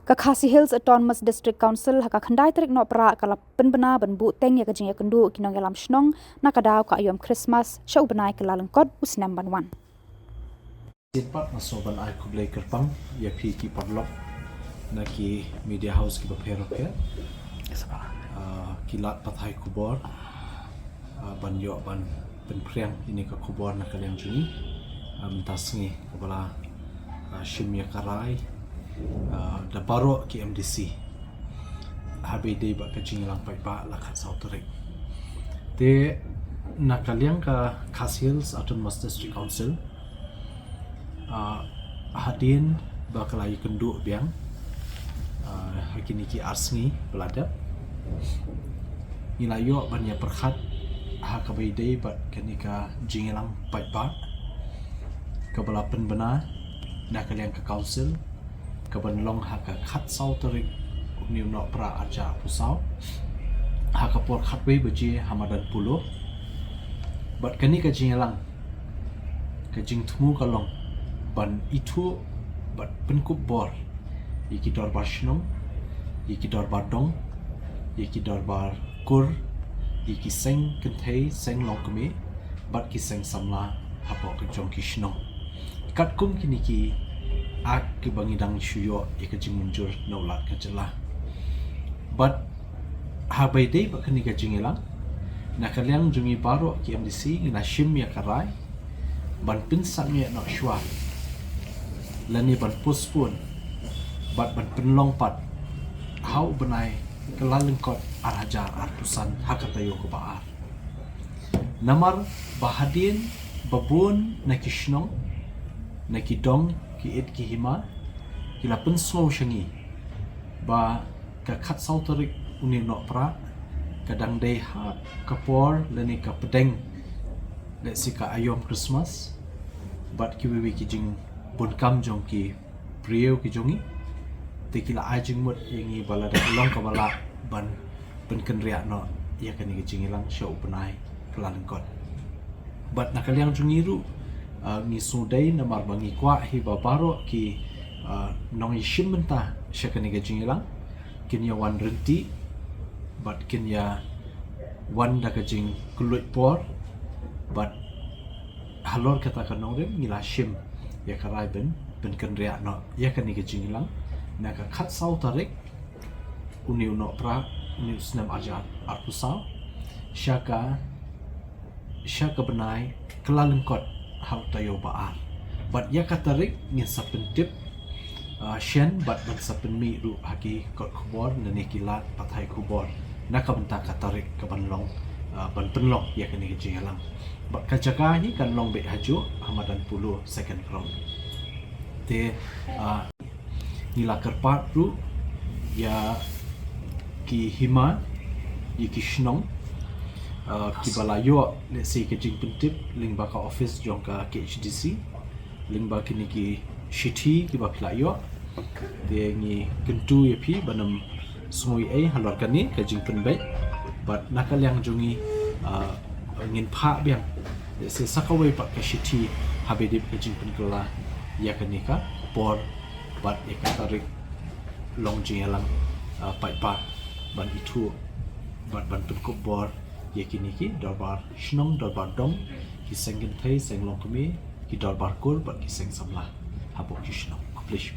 ka Khasi Hills Autonomous District Council haka khandai tarik no pra kala penbena banbu teng ya kajing ya kendu kinong elam shnong nakadaw ka ayom Christmas shau benai kelalang kod usnam banwan Sitpat masoban ay kublay kerpang ya pi ki padlok na ki media house ki bapero ke kilat pathai kubor banyo ban penpriang ini ka kubor na kalian juni mentasngi kabala shimya karai da baro ki MDC habe dei ba ka jinglang pai ba la khat sautrek te na kalian ka Khasi Hills Autonomous District Council hadin bakalai kenduk biang hakini ki arsngi beladap nilayo banyak perkhat hakabai dei bat kenika jingilang pai ba kabala penbena na kalian ka council kaban long haka khat sau tarik ni no pra aja pusau haka por khatwei baji hamadan pulo bat kenika jingilang ka jingthmu kalong ban itu bat penkub bor iki dorbar shnong iki dorbar dong iki dorbar kur iki seng kenthei seng longkme bat ki seng samla hapo ke jong ki shnong kat kum kini ki ak ki bangidang shuyo iki jing munjur nolat ka jela bat habai dei ba kini ka jingilang na kaliang jungi baro ki MDC na shim ya karai ban pinsak mi no shwa lani ban puspun bat ban penlong pat hau benai kelalengkot arajar artusan hakatayo ko baar namar bahadin babun na kishnong na kidong ki it ki hima kila penslow shangi ba ka khat sauterik uni no pra kadang dei ha kapor lani ka pedeng le sika ayom Christmas bat ki wiwi ki jing bun kam jong ki priyo ki jongi te kila ajing mut yangi balada long ka bala ban kenria no ya kan ki jingilang show benai kelalengkot bat nakaliang jungiru ngi sudai namar bangi kwa hi babaro ki nong ishim benta syakani ki jingilang kinya wan renti bat kinya wan da ka jing kulut por bat halor kata kanong ngila shim ya karai ben kenria no ya kan ni jingilang na ka khat sau tarik uniu no pra uniu snam ajar arpusau syaka benai kelalengkot hau tayo baar bat ya katarik ngin sapentip shen bat ban sapenmi ru haki kot kubor nani kilat pathai kubor na ka benta katarik ka banlong ban penlong ya kan ni jingilang bat ka jaga ni kan long be haju hamadan pulu second round te nila kerpat ru ya ki hima ya ki shnong ki balayo le se ke jing pentip ling ba ka office jong ka KHDC ling ba kini ki shithi ki ba playo te ngi kentu ya pi banam sungoi ai halor kani ka jing penbai bat nakalyang jungi ngin pha biang le se sakawai pa ka shithi habedip ka jing penkala ya kanika por bat ekatarik long jingalang pai pa ban itu bat ban penkop bor yakiniki dorbar shnong dorbar dong ki senggen thai seng long kumi ki dorbar kur bat ki seng samla habo ki shnong kuplish